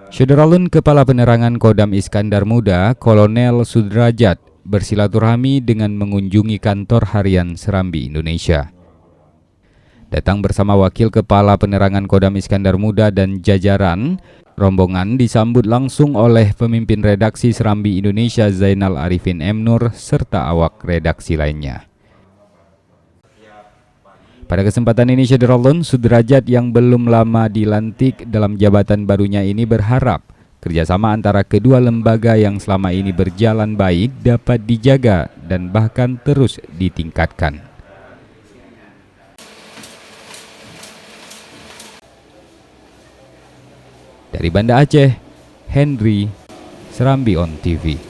Syederalun Kepala Penerangan Kodam Iskandar Muda, Kolonel Sudrajat, bersilaturahmi dengan mengunjungi kantor harian Serambi Indonesia. Datang bersama Wakil Kepala Penerangan Kodam Iskandar Muda dan jajaran, rombongan disambut langsung oleh pemimpin redaksi Serambi Indonesia Zainal Arifin M. Nur serta awak redaksi lainnya. Pada kesempatan ini, Syederalun Sudrajat yang belum lama dilantik dalam jabatan barunya ini berharap kerjasama antara kedua lembaga yang selama ini berjalan baik dapat dijaga dan bahkan terus ditingkatkan. Dari Banda Aceh, Henry, Serambi On TV.